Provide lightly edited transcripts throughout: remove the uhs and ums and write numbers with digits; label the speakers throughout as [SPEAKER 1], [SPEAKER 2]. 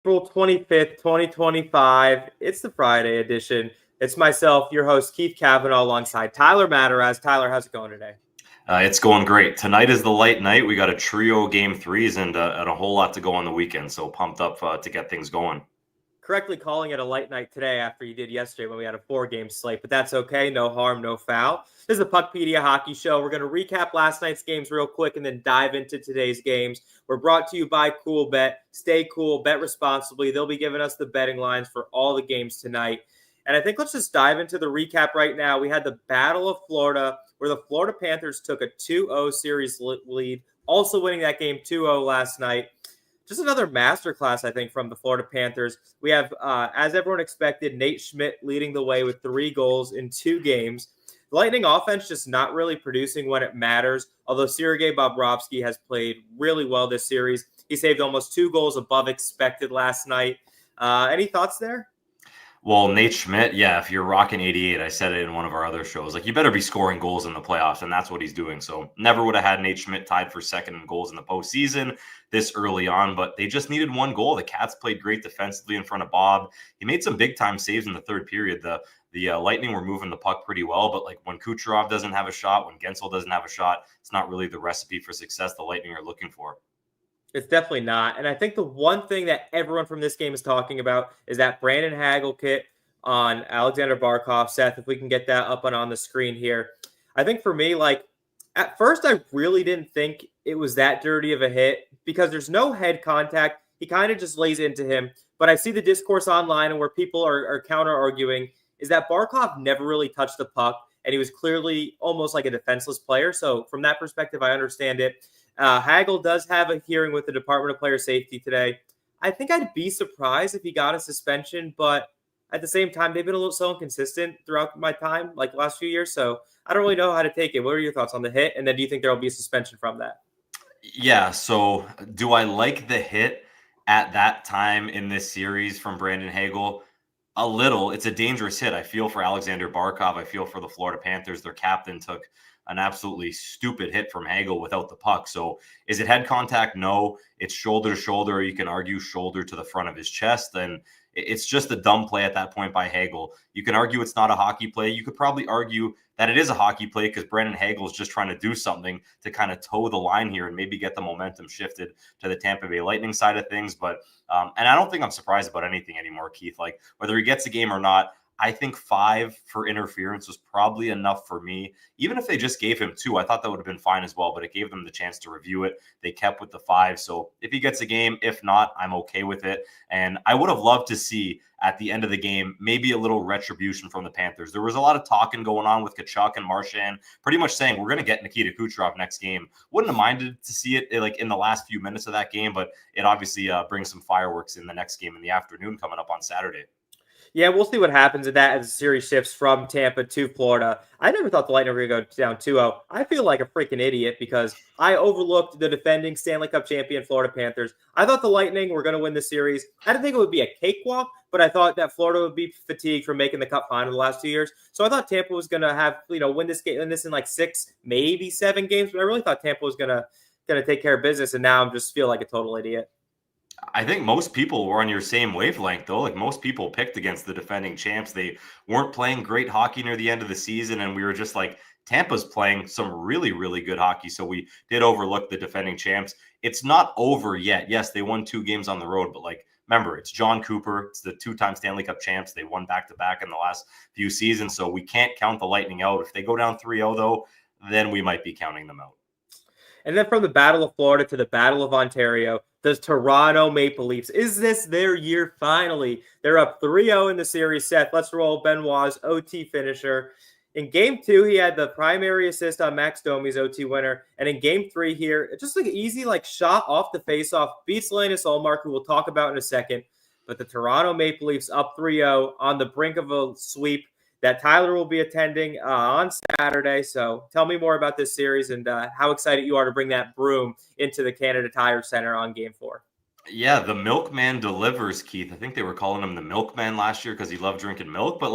[SPEAKER 1] April 25th, 2025. It's the Friday edition. It's myself, your host, Keith Kavanaugh, alongside Tyler Madarasz. Tyler, how's it going today?
[SPEAKER 2] It's going great. Tonight is the light night. We got a trio game threes and a whole lot to go on the weekend. So pumped up to get things going.
[SPEAKER 1] Correctly calling it a light night today after you did yesterday when we had a 4-game slate, but that's okay. No harm, no foul. This is a PuckPedia hockey show. We're going to recap last night's games real quick and then dive into today's games. We're brought to you by CoolBet. Stay cool, bet responsibly. They'll be giving us the betting lines for all the games tonight. And I think let's just dive into the recap right now. We had the Battle of Florida, where the Florida Panthers took a 2-0 series lead, also winning that game 2-0 last night. Just another masterclass, I think, from the Florida Panthers. We have, as everyone expected, Nate Schmidt leading the way with 3 goals in 2 games. The Lightning offense just not really producing when it matters, although Sergei Bobrovsky has played really well this series. He saved almost 2 goals above expected last night. Any thoughts there?
[SPEAKER 2] Well, Nate Schmidt, yeah, if you're rocking 88, I said it in one of our other shows, like you better be scoring goals in the playoffs, and that's what he's doing. So never would have had Nate Schmidt tied for second in goals in the postseason this early on, but they just needed 1 goal. The Cats played great defensively in front of Bob. He made some big-time saves in the third period. The Lightning were moving the puck pretty well, but like when Kucherov doesn't have a shot, when Gensel doesn't have a shot, it's not really the recipe for success the Lightning are looking for.
[SPEAKER 1] It's definitely not. And I think the one thing that everyone from this game is talking about is that Brandon Hagel kit on Alexander Barkov. Seth, if we can get that up and on the screen here. I think for me, like, at first I really didn't think it was that dirty of a hit because there's no head contact. He kind of just lays into him. But I see the discourse online and where people are counter-arguing is that Barkov never really touched the puck, and he was clearly almost like a defenseless player. So from that perspective, I understand it. Hagel does have a hearing with the Department of Player Safety today. I think I'd be surprised if he got a suspension, but at the same time, they've been a little so inconsistent throughout my time, like the last few years. So I don't really know how to take it. What are your thoughts on the hit? And then do you think there will be a suspension from that?
[SPEAKER 2] Yeah, so do I like the hit at that time in this series from Brandon Hagel? A little. It's a dangerous hit. I feel for Alexander Barkov. I feel for the Florida Panthers. Their captain took an absolutely stupid hit from Hagel without the puck. So is it head contact? No. It's shoulder to shoulder. You can argue shoulder to the front of his chest. Then it's just a dumb play at that point by Hagel. You can argue it's not a hockey play. You could probably argue that it is a hockey play because Brandon Hagel is just trying to do something to kind of toe the line here and maybe get the momentum shifted to the Tampa Bay Lightning side of things. But and I don't think I'm surprised about anything anymore, Keith. Like whether he gets a game or not, I think 5 for interference was probably enough for me. Even if they just gave him 2, I thought that would have been fine as well, but it gave them the chance to review it. They kept with the 5. So if he gets a game, if not, I'm okay with it. And I would have loved to see at the end of the game, maybe a little retribution from the Panthers. There was a lot of talking going on with Tkachuk and Marchand, pretty much saying we're going to get Nikita Kucherov next game. Wouldn't have minded to see it like in the last few minutes of that game, but it obviously brings some fireworks in the next game in the afternoon coming up on Saturday.
[SPEAKER 1] Yeah, we'll see what happens in that as the series shifts from Tampa to Florida. I never thought the Lightning were going to go down 2-0. I feel like a freaking idiot because I overlooked the defending Stanley Cup champion Florida Panthers. I thought the Lightning were going to win the series. I didn't think it would be a cakewalk, but I thought that Florida would be fatigued from making the Cup final the last 2 years. So I thought Tampa was going to have, win this game, win this in like 6, maybe 7 games. But I really thought Tampa was going to take care of business, and now I just feel like a total idiot.
[SPEAKER 2] I think most people were on your same wavelength, though. Like most people picked against the defending champs. They weren't playing great hockey near the end of the season, and we were just like, Tampa's playing some really, really good hockey. So we did overlook the defending champs. It's not over yet. Yes, they won 2 games on the road, but like, remember, it's John Cooper. It's the 2-time Stanley Cup champs. They won back-to-back in the last few seasons, so we can't count the Lightning out. If they go down 3-0, though, then we might be counting them out.
[SPEAKER 1] And then from the Battle of Florida to the Battle of Ontario, the Toronto Maple Leafs. Is this their year finally? They're up 3-0 in the series. Seth, let's roll Benoit's OT finisher. In Game 2, he had the primary assist on Max Domi's OT winner. And in Game 3 here, just like an easy shot off the faceoff, beats Linus Ullmark, who we'll talk about in a second. But the Toronto Maple Leafs up 3-0 on the brink of a sweep that Tyler will be attending on Saturday. So tell me more about this series and how excited you are to bring that broom into the Canada Tire Center on Game 4.
[SPEAKER 2] Yeah, the milkman delivers, Keith. I think they were calling him the milkman last year because he loved drinking milk. But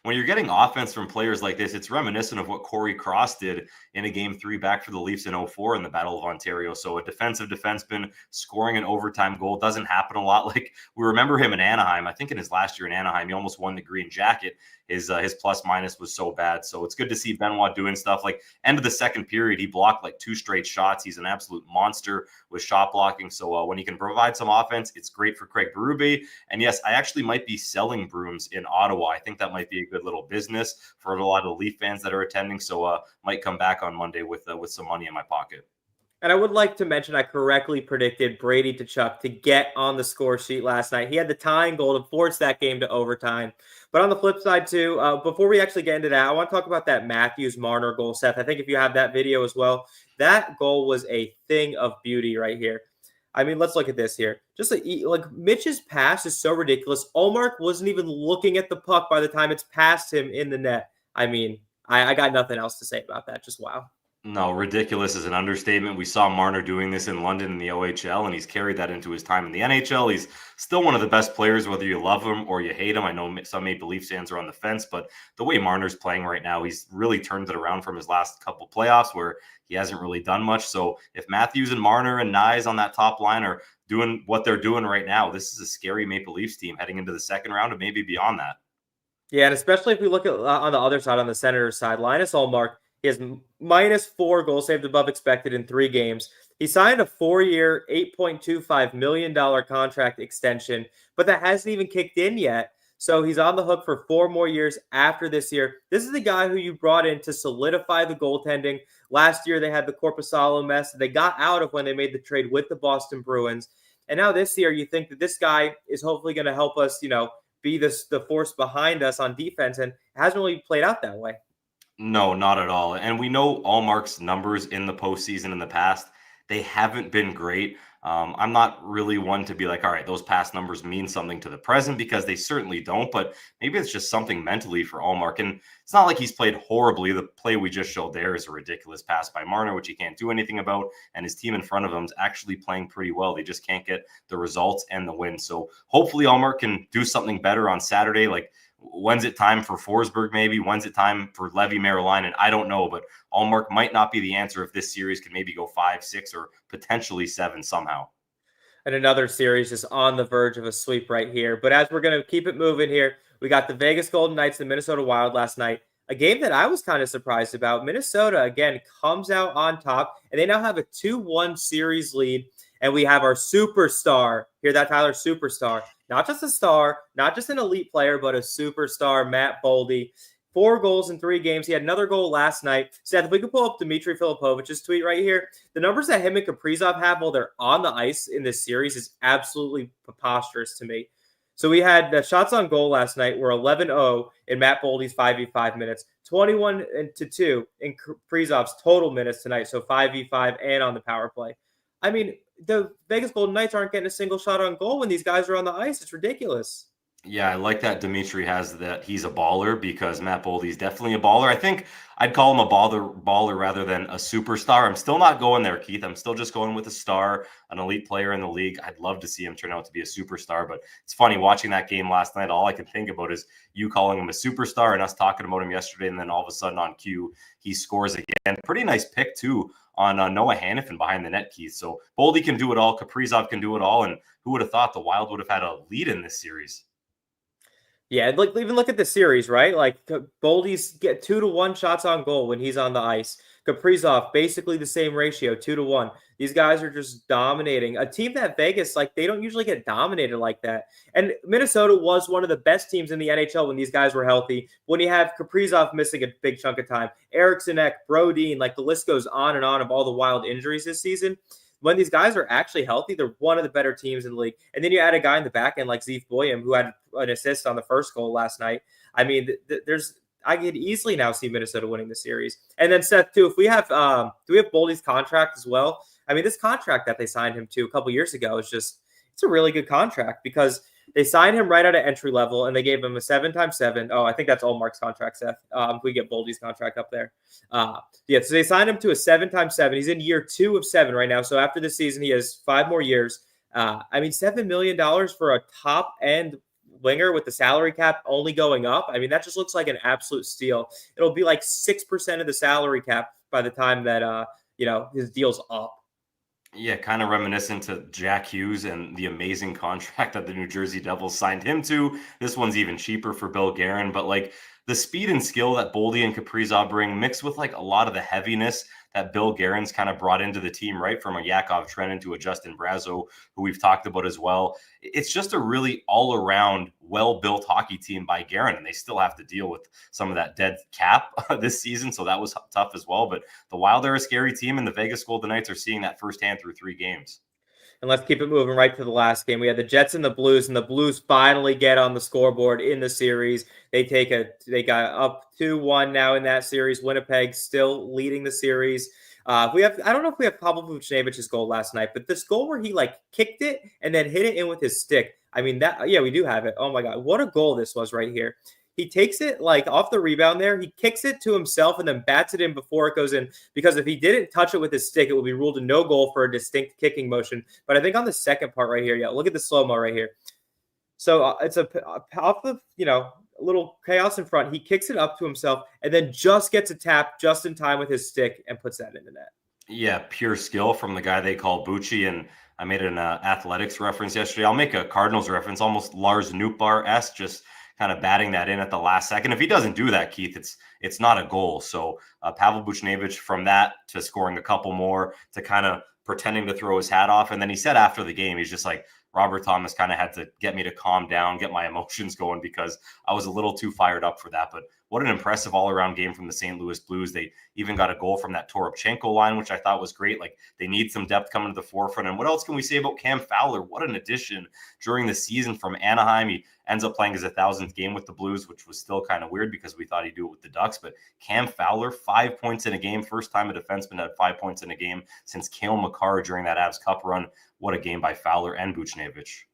[SPEAKER 2] when you're getting offense from players like this, it's reminiscent of what Corey Cross did in a game 3 back for the Leafs in 04 in the Battle of Ontario. So a defensive defenseman scoring an overtime goal doesn't happen a lot. Like, we remember him in Anaheim. I think in his last year in Anaheim, he almost won the Green Jacket. His plus minus was so bad. So it's good to see Benoit doing stuff. Like, end of the second period, he blocked like 2 straight shots. He's an absolute monster with shot blocking. So when he can provide some offense, it's great for Craig Berube. And yes, I actually might be selling brooms in Ottawa. I think that might be a good little business for a lot of Leaf fans that are attending. So might come back on Monday with some money in my pocket.
[SPEAKER 1] And I would like to mention I correctly predicted Brady Tkachuk to get on the score sheet last night. He had the tying goal to force that game to overtime. But on the flip side, too, before we actually get into that, I want to talk about that Matthews-Marner goal, Seth. I think if you have that video as well, that goal was a thing of beauty right here. I mean, let's look at this here. Just like Mitch's pass is so ridiculous. Ullmark wasn't even looking at the puck by the time it's past him in the net. I mean, I got nothing else to say about that. Just wow.
[SPEAKER 2] No, ridiculous is an understatement. We saw Marner doing this in London in the OHL, and he's carried that into his time in the NHL. He's still one of the best players, whether you love him or you hate him. I know some Maple Leafs fans are on the fence, but the way Marner's playing right now, he's really turned it around from his last couple playoffs where he hasn't really done much. So if Matthews and Marner and Nyes on that top line are doing what they're doing right now, this is a scary Maple Leafs team heading into the second round and maybe beyond that.
[SPEAKER 1] Yeah, and especially if we look at on the other side, on the Senators side, Linus Ullmark, he has -4 goals saved above expected in 3 games. He signed a 4-year, $8.25 million contract extension, but that hasn't even kicked in yet. So he's on the hook for 4 more years after this year. This is the guy who you brought in to solidify the goaltending. Last year, they had the Korpisalo mess that they got out of when they made the trade with the Boston Bruins. And now this year, you think that this guy is hopefully going to help us, be the force behind us on defense, and it hasn't really played out that way.
[SPEAKER 2] No, not at all. And we know Allmark's numbers in the postseason in the past, they haven't been great. I'm not really one to be like, all right, those past numbers mean something to the present, because they certainly don't. But maybe it's just something mentally for Ullmark. And it's not like he's played horribly. The play we just showed there is a ridiculous pass by Marner, which he can't do anything about. And his team in front of him is actually playing pretty well. They just can't get the results and the win. So hopefully Ullmark can do something better on Saturday. Like, when's it time for Forsberg maybe? When's it time for Levy Maryline? I don't know, but Ullmark might not be the answer if this series can maybe go 5, 6, or potentially 7 somehow.
[SPEAKER 1] And another series is on the verge of a sweep right here. But as we're going to keep it moving here, we got the Vegas Golden Knights and the Minnesota Wild last night. A game that I was kind of surprised about. Minnesota, again, comes out on top, and they now have a 2-1 series lead. And we have our superstar, hear that, Tyler? Superstar. Not just a star, not just an elite player, but a superstar, Matt Boldy. 4 goals in 3 games. He had another goal last night. Seth, if we could pull up Dmitry Filipovich's tweet right here, the numbers that him and Kaprizov have while they're on the ice in this series is absolutely preposterous to me. So we had the shots on goal last night were 11-0 in Matt Boldy's 5v5 minutes, 21-2 in Kaprizov's total minutes tonight, so 5v5 and on the power play. I mean, the Vegas Golden Knights aren't getting a single shot on goal when these guys are on the ice. It's ridiculous.
[SPEAKER 2] Yeah, I like that Dmitry has that he's a baller, because Matt Boldy's definitely a baller. I think I'd call him a baller rather than a superstar. I'm still not going there, Keith. I'm still just going with a star, an elite player in the league. I'd love to see him turn out to be a superstar, but it's funny watching that game last night. All I can think about is you calling him a superstar and us talking about him yesterday, and then all of a sudden on cue, he scores again. Pretty nice pick, too, on Noah Hannafin behind the net, Keith. So Boldy can do it all. Kaprizov can do it all. And who would have thought the Wild would have had a lead in this series?
[SPEAKER 1] Yeah, even look at the series, right? Like, Boldy's get 2-1 shots on goal when he's on the ice. Kaprizov, basically the same ratio, 2-1. These guys are just dominating. A team that Vegas, like, they don't usually get dominated like that. And Minnesota was one of the best teams in the NHL when these guys were healthy. When you have Kaprizov missing a big chunk of time, Eriksson Ek, Brodin, like, the list goes on and on of all the Wild injuries this season. When these guys are actually healthy, they're one of the better teams in the league. And then you add a guy in the back end like Zeev Boyum, who had an assist on the first goal last night. I mean, I could easily now see Minnesota winning the series. And then Seth, too, if we have do we have Boldy's contract as well? I mean, this contract that they signed him to a couple years ago is it's a really good contract, because they signed him right out of entry level, and they gave him a 7x7. Oh, I think that's Ullmark's contract, Seth. If we get Boldy's contract up there. So they signed him to a 7x7. He's in year 2 of 7 right now. So after this season, he has 5 more years. I mean, $7 million for a top-end winger with the salary cap only going up. I mean, that just looks like an absolute steal. It'll be like 6% of the salary cap by the time that, his deal's up.
[SPEAKER 2] Yeah, kind of reminiscent to Jack Hughes and the amazing contract that the New Jersey Devils signed him to. This one's even cheaper for Bill Guerin, but like the speed and skill that Boldy and Kaprizov bring mixed with like a lot of the heaviness that Bill Guerin's kind of brought into the team, right? From a Yakov Trenin to a Justin Brazeau, who we've talked about as well. It's just a really all-around, well-built hockey team by Guerin, and they still have to deal with some of that dead cap this season, so that was tough as well. But the Wild are a scary team, and the Vegas Golden Knights are seeing that firsthand through 3 games.
[SPEAKER 1] And let's keep it moving right to the last game. We had the Jets and the Blues finally get on the scoreboard in the series. They got up 2-1 now in that series. Winnipeg still leading the series. I don't know if we have Pavel Buchnevich's goal last night, but this goal where he like kicked it and then hit it in with his stick. I mean, we do have it. Oh my God, what a goal this was right here. He takes it like off the rebound there. He kicks it to himself and then bats it in before it goes in, because if he didn't touch it with his stick, it would be ruled a no goal for a distinct kicking motion. But I think on the second part right here, look at the slow-mo right here. So it's off the, little chaos in front. He kicks it up to himself and then just gets a tap just in time with his stick and puts that in the net.
[SPEAKER 2] Yeah, pure skill from the guy they call Bucci. And I made an athletics reference yesterday. I'll make a Cardinals reference, almost Lars Nootbaar-esque, just kind of batting that in at the last second. If he doesn't do that, Keith, it's not a goal. So Pavel Buchnevich, from that to scoring a couple more to kind of pretending to throw his hat off. And then he said after the game, he's just like, Robert Thomas kind of had to get me to calm down, get my emotions going, because I was a little too fired up for that. But what an impressive all-around game from the St. Louis Blues. They even got a goal from that Toropchenko line, which I thought was great. Like, they need some depth coming to the forefront. And what else can we say about Cam Fowler? What an addition during the season from Anaheim. He ends up playing his 1,000th game with the Blues, which was still kind of weird because we thought he'd do it with the Ducks. But Cam Fowler, 5 points in a game. First time a defenseman had 5 points in a game since Cale Makar during that Avs Cup run. What a game by Fowler and Buchnevich.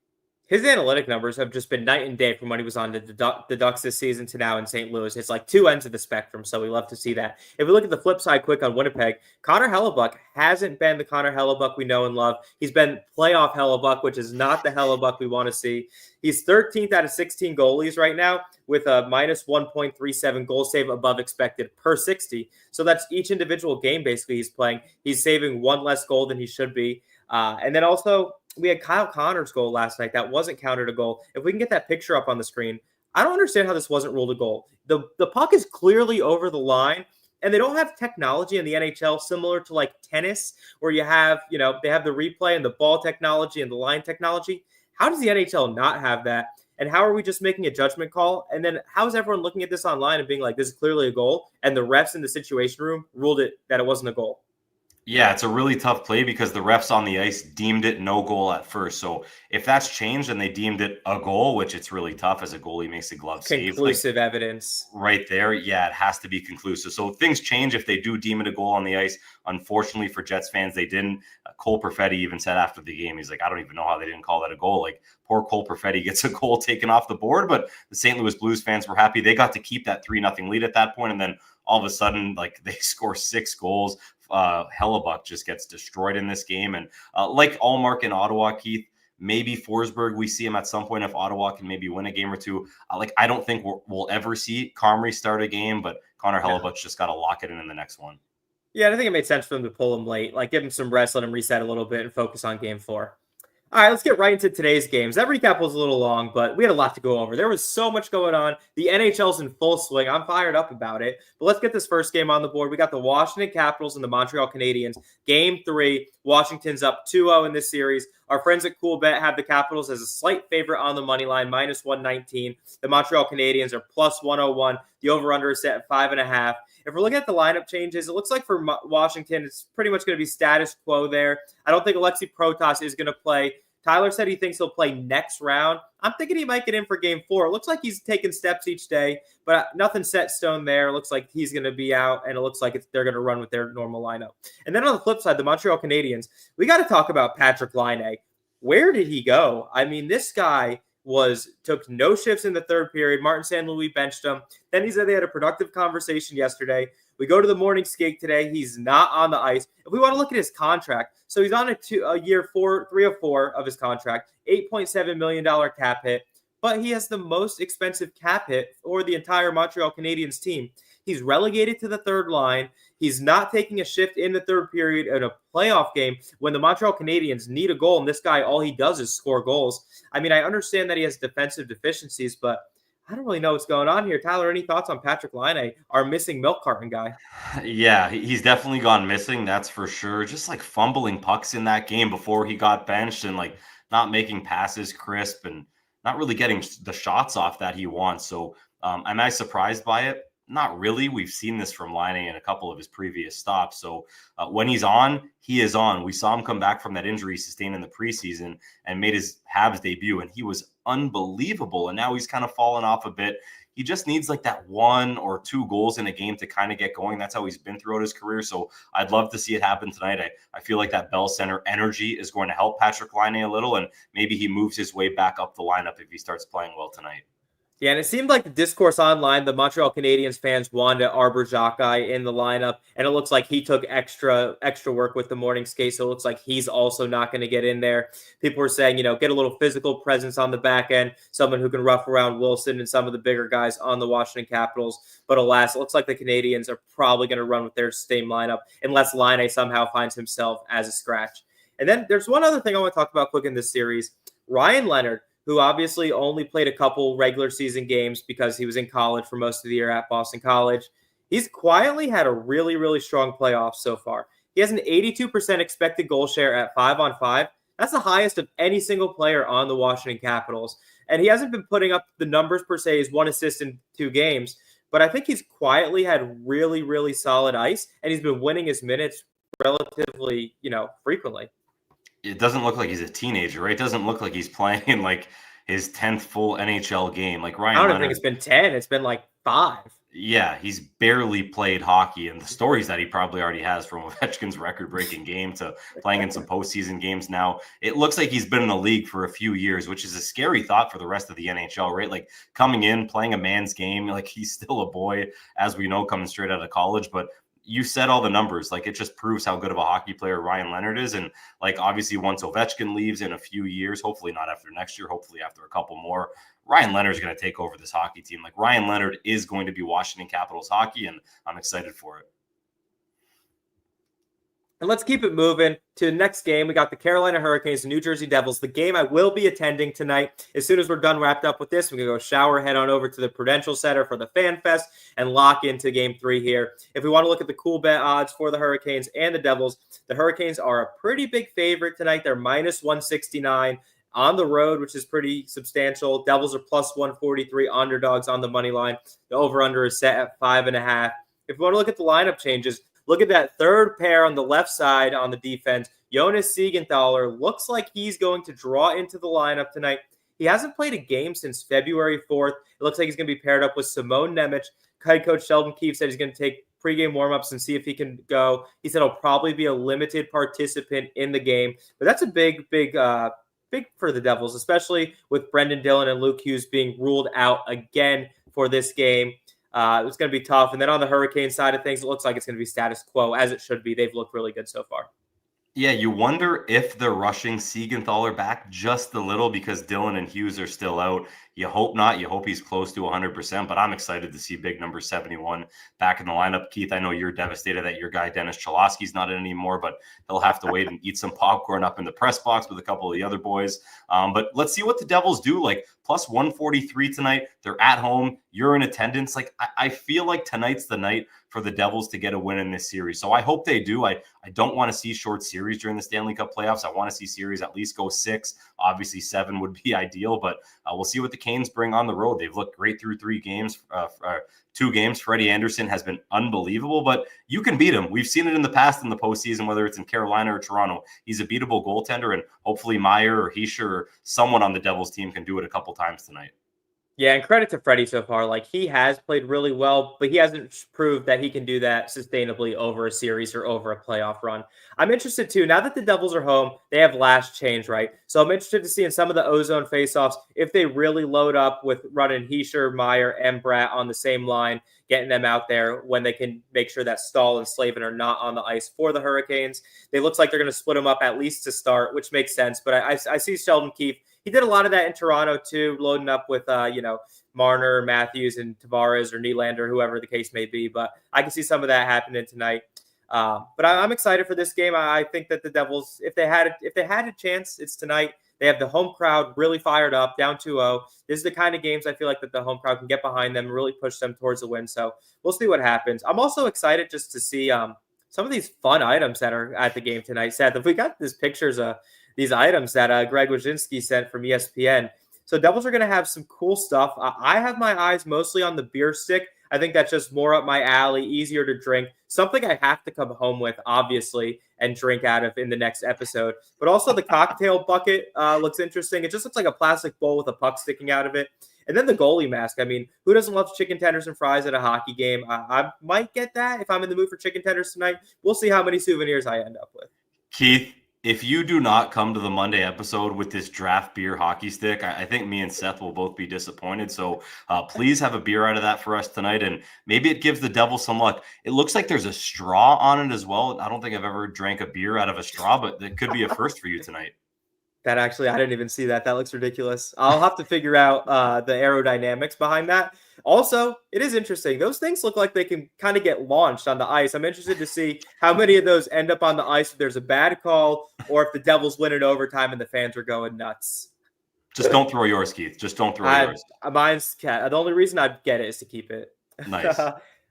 [SPEAKER 1] His analytic numbers have just been night and day from when he was on the Ducks this season to now in St. Louis. It's like two ends of the spectrum, so we love to see that. If we look at the flip side quick on Winnipeg, Connor Hellebuck hasn't been the Connor Hellebuck we know and love. He's been playoff Hellebuck, which is not the Hellebuck we want to see. He's 13th out of 16 goalies right now with a minus 1.37 goal save above expected per 60. So that's each individual game basically he's playing. He's saving one less goal than he should be. And then also, we had Kyle Connor's goal last night. That wasn't counted a goal. If we can get that picture up on the screen, I don't understand how this wasn't ruled a goal. The puck is clearly over the line, and they don't have technology in the NHL similar to like tennis, where you have, they have the replay and the ball technology and the line technology. How does the NHL not have that? And how are we just making a judgment call? And then how is everyone looking at this online and being like, this is clearly a goal, and the refs in the situation room ruled it that it wasn't a goal?
[SPEAKER 2] Yeah, it's a really tough play because the refs on the ice deemed it no goal at first. So if that's changed and they deemed it a goal, which it's really tough as a goalie makes a glove save.
[SPEAKER 1] Conclusive evidence.
[SPEAKER 2] Right there. Yeah, it has to be conclusive. So things change if they do deem it a goal on the ice. Unfortunately for Jets fans, they didn't. Cole Perfetti even said after the game, he's like, I don't even know how they didn't call that a goal. Like, poor Cole Perfetti gets a goal taken off the board, but the St. Louis Blues fans were happy. They got to keep that 3-0 lead at that point, and then all of a sudden, like, they score 6 goals. Hellebuck just gets destroyed in this game. And like Allmark in Ottawa, Keith, maybe Forsberg, we see him at some point if Ottawa can maybe win a game or two. I don't think we'll ever see Comrie start a game, but Connor Hellebuck's just got to lock it in the next one.
[SPEAKER 1] Yeah, I think it made sense for them to pull him late, like give him some rest, let him reset a little bit, and focus on game 4. All right, let's get right into today's games. That recap was a little long, but we had a lot to go over. There was so much going on. The NHL's in full swing. I'm fired up about it. But let's get this first game on the board. We got the Washington Capitals and the Montreal Canadiens. Game 3. Washington's up 2-0 in this series. Our friends at CoolBet have the Capitals as a slight favorite on the money line, minus 119. The Montreal Canadiens are plus 101. The over-under is set at 5.5. If we're looking at the lineup changes, it looks like for Washington, it's pretty much going to be status quo there. I don't think Alexei Protas is going to play. Tyler said he thinks he'll play next round. I'm thinking he might get in for game 4. It looks like he's taking steps each day, but nothing set stone there. It looks like he's going to be out, and it looks like they're going to run with their normal lineup. And then on the flip side, the Montreal Canadiens, we got to talk about Patrik Laine. Where did he go? I mean, this guy took no shifts in the third period. Martin St. Louis benched him. Then he said they had a productive conversation yesterday. We go to the morning skate today. He's not on the ice. If we want to look at his contract, so he's on a year 3 of 4 of his contract, $8.7 million cap hit, but he has the most expensive cap hit for the entire Montreal Canadiens team. He's relegated to the third line. He's not taking a shift in the third period in a playoff game when the Montreal Canadiens need a goal, and this guy, all he does is score goals. I mean, I understand that he has defensive deficiencies, but I don't really know what's going on here. Tyler, any thoughts on Patrik Laine, our missing milk carton guy?
[SPEAKER 2] Yeah, he's definitely gone missing, that's for sure. Just like fumbling pucks in that game before he got benched and like not making passes crisp and not really getting the shots off that he wants. So am I surprised by it? Not really. We've seen this from Laine in a couple of his previous stops. So when he's on, he is on. We saw him come back from that injury sustained in the preseason and made his Habs debut, and he was unbelievable. And now he's kind of fallen off a bit. He just needs like that 1 or 2 goals in a game to kind of get going. That's how he's been throughout his career. So I'd love to see it happen tonight. I feel like that Bell Center energy is going to help Patrik Laine a little, and maybe he moves his way back up the lineup if he starts playing well tonight.
[SPEAKER 1] Yeah, and it seemed like the discourse online, the Montreal Canadiens fans wanted Arbor Xhekaj in the lineup, and it looks like he took extra work with the morning skate, so it looks like he's also not going to get in there. People were saying, get a little physical presence on the back end, someone who can rough around Wilson and some of the bigger guys on the Washington Capitals. But alas, it looks like the Canadiens are probably going to run with their same lineup unless Laine somehow finds himself as a scratch. And then there's one other thing I want to talk about quick in this series. Ryan Leonard, who obviously only played a couple regular season games because he was in college for most of the year at Boston College. He's quietly had a really, really strong playoff so far. He has an 82% expected goal share at 5-on-5. That's the highest of any single player on the Washington Capitals. And he hasn't been putting up the numbers per se. He's 1 assist in 2 games. But I think he's quietly had really, really solid ice, and he's been winning his minutes relatively, frequently.
[SPEAKER 2] It doesn't look like he's a teenager, right? It doesn't look like he's playing like his 10th full NHL game. Like Ryan
[SPEAKER 1] I don't
[SPEAKER 2] Leonard,
[SPEAKER 1] think it's been 10. It's been like 5.
[SPEAKER 2] Yeah, he's barely played hockey, and the stories that he probably already has from Ovechkin's record-breaking game to playing in some postseason games now, it looks like he's been in the league for a few years, which is a scary thought for the rest of the NHL, right? Like coming in, playing a man's game, like he's still a boy, as we know, coming straight out of college, but you said all the numbers. Like it just proves how good of a hockey player Ryan Leonard is. And like, obviously once Ovechkin leaves in a few years, hopefully not after next year, hopefully after a couple more, Ryan Leonard is going to take over this hockey team. Like Ryan Leonard is going to be Washington Capitals hockey, and I'm excited for it.
[SPEAKER 1] And let's keep it moving to the next game. We got the Carolina Hurricanes, the New Jersey Devils. The game I will be attending tonight. As soon as we're done wrapped up with this, we're going to go shower, head on over to the Prudential Center for the Fan Fest, and lock into Game 3 here. If we want to look at the cool bet odds for the Hurricanes and the Devils, the Hurricanes are a pretty big favorite tonight. They're minus 169 on the road, which is pretty substantial. Devils are plus 143 underdogs on the money line. The over-under is set at 5.5. If we want to look at the lineup changes, look at that third pair on the left side on the defense. Jonas Siegenthaler looks like he's going to draw into the lineup tonight. He hasn't played a game since February 4th. It looks like he's going to be paired up with Simone Nemec. Head coach Sheldon Keefe said he's going to take pregame warmups and see if he can go. He said he'll probably be a limited participant in the game. But that's a big for the Devils, especially with Brendan Dillon and Luke Hughes being ruled out again for this game. It's going to be tough. And then on the Hurricane side of things, it looks like it's going to be status quo, as it should be. They've looked really good so far.
[SPEAKER 2] Yeah, you wonder if they're rushing Siegenthaler back just a little because Dillon and Hughes are still out. You hope not. You hope he's close to 100%, but I'm excited to see big number 71 back in the lineup. Keith, I know you're devastated that your guy Dennis Cholowski's not in anymore, but he'll have to wait and eat some popcorn up in the press box with a couple of the other boys. But let's see what the Devils do. Like plus 143 tonight. They're at home. You're in attendance. Like I feel like tonight's the night for the Devils to get a win in this series. So I hope they do. I don't want to see short series during the Stanley Cup playoffs. I want to see series at least go 6. Obviously 7 would be ideal, but we'll see what the Canes bring on the road. They've looked great through 3 games, 2 games. Freddie Anderson has been unbelievable, but you can beat him. We've seen it in the past in the postseason, whether it's in Carolina or Toronto. He's a beatable goaltender, and hopefully Meyer or Hischier or someone on the Devils team can do it a couple times tonight.
[SPEAKER 1] Yeah, and credit to Freddie so far. Like, he has played really well, but he hasn't proved that he can do that sustainably over a series or over a playoff run. I'm interested, too. Now that the Devils are home, they have last change, right? So I'm interested to see in some of the ozone faceoffs if they really load up with running Hischier, Meyer, and Bratt on the same line, getting them out there when they can make sure that Stahl and Slavin are not on the ice for the Hurricanes. It looks like they're going to split them up at least to start, which makes sense. But I see Sheldon Keefe He did a lot of that in Toronto too, loading up with, Marner, Matthews, and Tavares or Nylander, whoever the case may be. But I can see some of that happening tonight. But I'm excited for this game. I think that the Devils, if they had a chance, it's tonight. They have the home crowd really fired up, down 2-0. This is the kind of games I feel like that the home crowd can get behind them and really push them towards the win. So we'll see what happens. I'm also excited just to see some of these fun items that are at the game tonight. Seth, if we got these pictures of these items that Greg Wyszynski sent from ESPN. So Devils are going to have some cool stuff. I have my eyes mostly on the beer stick. I think that's just more up my alley, easier to drink. Something I have to come home with, obviously, and drink out of in the next episode. But also the cocktail bucket looks interesting. It just looks like a plastic bowl with a puck sticking out of it. And then the goalie mask. I mean, who doesn't love chicken tenders and fries at a hockey game? I might get that if I'm in the mood for chicken tenders tonight. We'll see how many souvenirs I end up with.
[SPEAKER 2] Keith, if you do not come to the Monday episode with this draft beer hockey stick, I think me and Seth will both be disappointed. So please have a beer out of that for us tonight. And maybe it gives the Devils some luck. It looks like there's a straw on it as well. I don't think I've ever drank a beer out of a straw, but that could be a first for you tonight.
[SPEAKER 1] That actually, I didn't even see that. That looks ridiculous. I'll have to figure out the aerodynamics behind that. Also, it is interesting. Those things look like they can kind of get launched on the ice. I'm interested to see how many of those end up on the ice if there's a bad call or if the Devils win in overtime and the fans are going nuts.
[SPEAKER 2] Just don't throw yours, Keith. Just don't throw yours.
[SPEAKER 1] Mine's cat. The only reason I'd get it is to keep it.
[SPEAKER 2] Nice.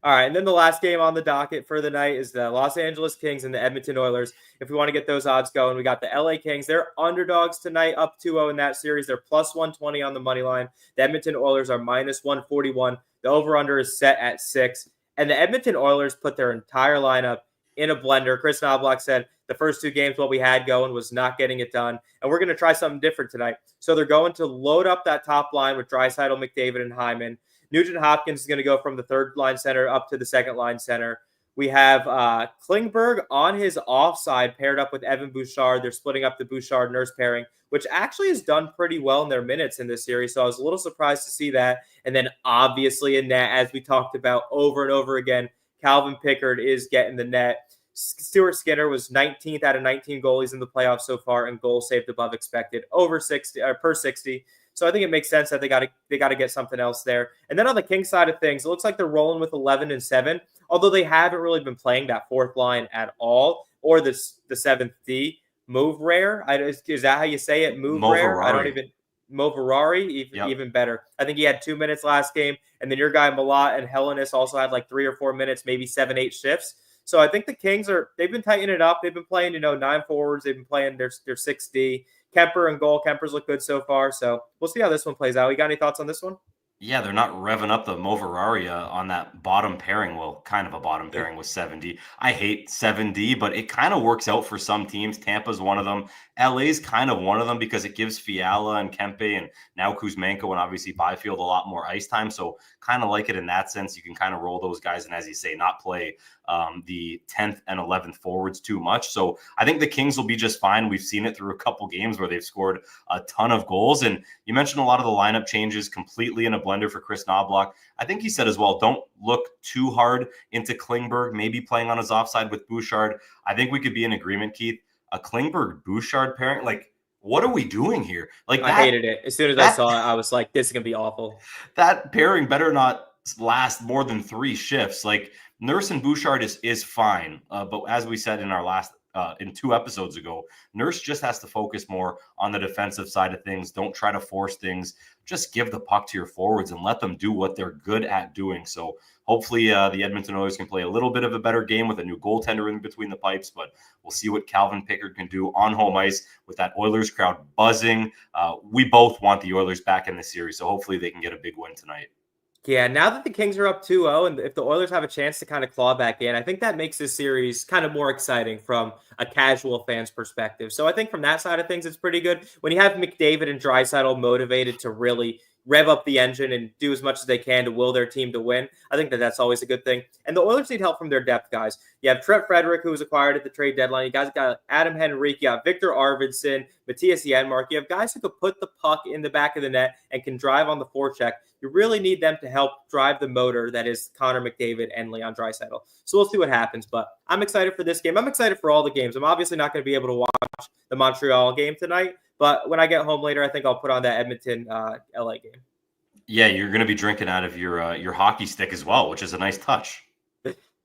[SPEAKER 1] All right, and then the last game on the docket for the night is the Los Angeles Kings and the Edmonton Oilers. If we want to get those odds going, we got the LA Kings. They're underdogs tonight, up 2-0 in that series. They're plus 120 on the money line. The Edmonton Oilers are minus 141. The over-under is set at 6. And the Edmonton Oilers put their entire lineup in a blender. Chris Knobloch said the first two games what we had going was not getting it done. And we're going to try something different tonight. So they're going to load up that top line with Draisaitl, McDavid, and Hyman. Nugent Hopkins is going to go from the third line center up to the second line center. We have Klingberg on his offside paired up with Evan Bouchard. They're splitting up the Bouchard-Nurse pairing, which actually has done pretty well in their minutes in this series. So I was a little surprised to see that. And then obviously in net, as we talked about over and over again, Calvin Pickard is getting the net. Stuart Skinner was 19th out of 19 goalies in the playoffs so far and goals saved above expected, over 60 per 60. So I think it makes sense that they got to get something else there. And then on the Kings side of things, it looks like they're rolling with 11-7, although they haven't really been playing that fourth line at all, or the seventh D. Move rare. Is that how you say it? Move rare. I don't even. Moverari, even better. I think he had 2 minutes last game, and then your guy Malat and Hellenis also had like 3 or 4 minutes, maybe 7-8 shifts. So I think the Kings they've been tightening it up. They've been playing 9 forwards. They've been playing their 6D. Kemper and goal. Kemper's look good so far. So we'll see how this one plays out. You got any thoughts on this one?
[SPEAKER 2] Yeah, they're not revving up the Movararia on that bottom pairing. Well, kind of a bottom pairing with 7D. I hate 7D, but it kind of works out for some teams. Tampa's one of them. LA's kind of one of them because it gives Fiala and Kempe and now Kuzmenko and obviously Byfield a lot more ice time. So kind of like it in that sense. You can kind of roll those guys and, as you say, not play the 10th and 11th forwards too much. So I think the Kings will be just fine. We've seen it through a couple games where they've scored a ton of goals. And you mentioned a lot of the lineup changes completely in a blender for Chris Knobloch. I think he said as well, don't look too hard into Klingberg, maybe playing on his offside with Bouchard. I think we could be in agreement, Keith. A Klingberg-Bouchard pairing, like, what are we doing here? Like,
[SPEAKER 1] I hated it. As soon as I saw it, I was like, this is going to be awful.
[SPEAKER 2] That pairing better not last more than 3 shifts. Like, Nurse and Bouchard is fine. But as we said in our last in 2 episodes ago, Nurse just has to focus more on the defensive side of things. Don't try to force things. Just give the puck to your forwards and let them do what they're good at doing. So hopefully the Edmonton Oilers can play a little bit of a better game with a new goaltender in between the pipes, but we'll see what Calvin Pickard can do on home ice with that Oilers crowd buzzing. We both want the Oilers back in the series, so hopefully they can get a big win tonight.
[SPEAKER 1] Yeah, now that the Kings are up 2-0, and if the Oilers have a chance to kind of claw back in, I think that makes this series kind of more exciting from a casual fan's perspective. So I think from that side of things, it's pretty good. When you have McDavid and Draisaitl motivated to really rev up the engine and do as much as they can to will their team to win, I think that that's always a good thing. And the Oilers need help from their depth guys. You have Trent Frederick, who was acquired at the trade deadline. You guys got Adam Henrique. You have Victor Arvidsson, Matthias Janmark. You have guys who could put the puck in the back of the net and can drive on the forecheck. You really need them to help drive the motor that is Connor McDavid and Leon Draisaitl. So we'll see what happens. But I'm excited for this game. I'm excited for all the games. I'm obviously not going to be able to watch the Montreal game tonight, But when I get home later, I think I'll put on that Edmonton LA game.
[SPEAKER 2] Yeah, you're going to be drinking out of your hockey stick as well, which is a nice touch.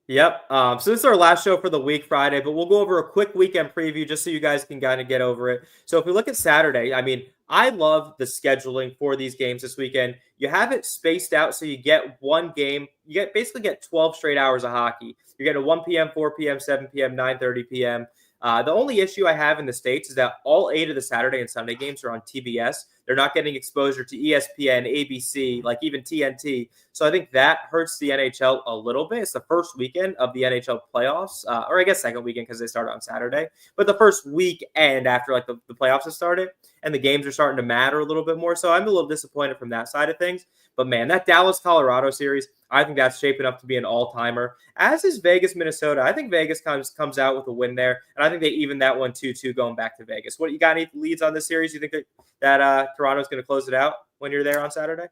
[SPEAKER 1] Yep. So this is our last show for the week, Friday, but we'll go over a quick weekend preview just so you guys can kind of get over it. So if we look at Saturday, I mean, I love the scheduling for these games this weekend. You have it spaced out so you get one game. You basically get 12 straight hours of hockey. You're getting a 1 p.m., 4 p.m., 7 p.m., 9:30 p.m. The only issue I have in the States is that all 8 of the Saturday and Sunday games are on TBS. They're not getting exposure to ESPN, ABC, like even TNT. So I think that hurts the NHL a little bit. It's the first weekend of the NHL playoffs, or I guess second weekend because they started on Saturday. But the first weekend after like the playoffs have started and the games are starting to matter a little bit more. So I'm a little disappointed from that side of things. But man, that Dallas-Colorado series, I think that's shaping up to be an all-timer, as is Vegas-Minnesota. I think Vegas comes out with a win there, and I think they even that one 2-2 going back to Vegas. What, you got any leads on this series? You think that Toronto's going to close it out when you're there on Saturday?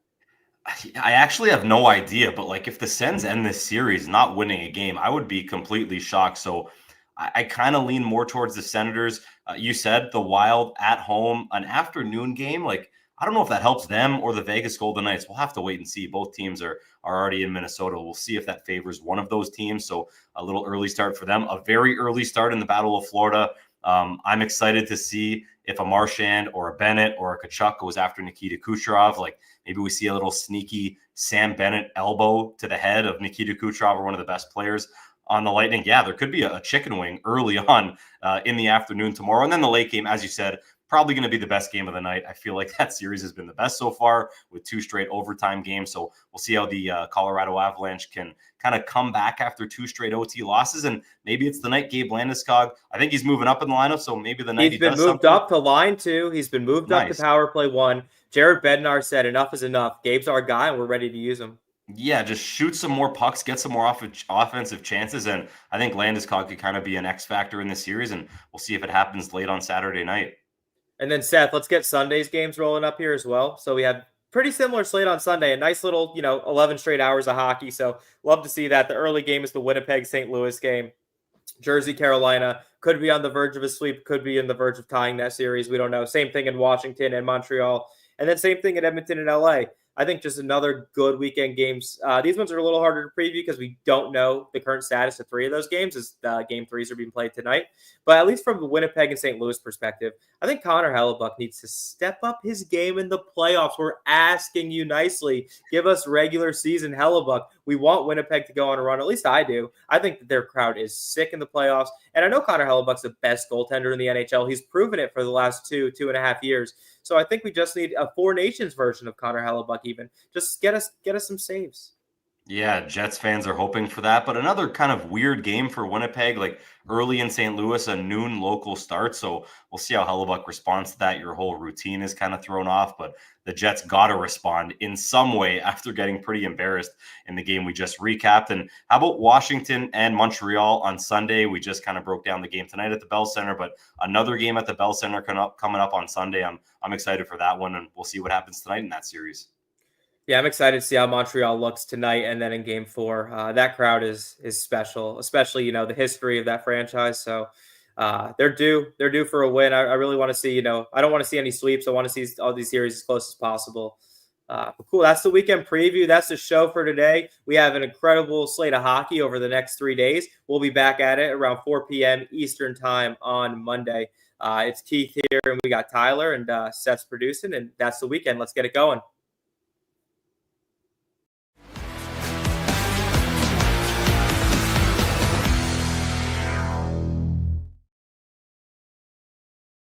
[SPEAKER 2] I actually have no idea, but like if the Sens end this series not winning a game, I would be completely shocked. So I kind of lean more towards the Senators. You said the Wild at home, an afternoon game. Like I don't know if that helps them or the Vegas Golden Knights. We'll have to wait and see. Both teams are already in Minnesota. We'll see if that favors one of those teams. So a little early start for them, a very early start in the Battle of Florida. I'm excited to see if a Marchand or a Bennett or a Kachuk goes after Nikita Kucherov. Like maybe we see a little sneaky Sam Bennett elbow to the head of Nikita Kucherov, or one of the best players on the Lightning. Yeah, there could be a chicken wing early on in the afternoon tomorrow. And then the late game, as you said, probably going to be the best game of the night. I feel like that series has been the best so far with 2 straight overtime games. So we'll see how the Colorado Avalanche can kind of come back after 2 straight OT losses. And maybe it's the night Gabe Landeskog, I think he's moving up in the lineup. So maybe the night
[SPEAKER 1] He's been moved up to line 2. He's been moved up to power play 1. Jared Bednar said enough is enough. Gabe's our guy and we're ready to use him.
[SPEAKER 2] Yeah, just shoot some more pucks, get some more offensive chances. And I think Landeskog could kind of be an X factor in this series. And we'll see if it happens late on Saturday night.
[SPEAKER 1] And then, Seth, let's get Sunday's games rolling up here as well. So we have pretty similar slate on Sunday, a nice little, 11 straight hours of hockey. So love to see that. The early game is the Winnipeg-St. Louis game. Jersey, Carolina could be on the verge of a sweep, could be in the verge of tying that series. We don't know. Same thing in Washington and Montreal. And then same thing in Edmonton and LA. I think just another good weekend games. These ones are a little harder to preview because we don't know the current status of 3 of those games, as game 3s are being played tonight. But at least from the Winnipeg and St. Louis perspective, I think Connor Hellebuyck needs to step up his game in the playoffs. We're asking you nicely. Give us regular season Hellebuyck. We want Winnipeg to go on a run. At least I do. I think that their crowd is sick in the playoffs. And I know Connor Hellebuck's the best goaltender in the NHL. He's proven it for the last 2.5 years. So I think we just need a 4 Nations version of Connor Hellebuyck even. Just get us some saves.
[SPEAKER 2] Yeah, Jets fans are hoping for that. But another kind of weird game for Winnipeg, like early in St. Louis, a noon local start. So we'll see how Hellebuyck responds to that. Your whole routine is kind of thrown off, but the Jets got to respond in some way after getting pretty embarrassed in the game we just recapped. And how about Washington and Montreal on Sunday? We just kind of broke down the game tonight at the Bell Center, but another game at the Bell Center coming up on Sunday. I'm excited for that one, and we'll see what happens tonight in that series.
[SPEAKER 1] Yeah, I'm excited to see how Montreal looks tonight and then in game 4. That crowd is special, especially, the history of that franchise. So they're due for a win. I really want to see, I don't want to see any sweeps. I want to see all these series as close as possible. But cool. That's the weekend preview. That's the show for today. We have an incredible slate of hockey over the next 3 days. We'll be back at it around 4 p.m. Eastern time on Monday. It's Keith here, and we got Tyler and Seth's producing, and that's the weekend. Let's get it going.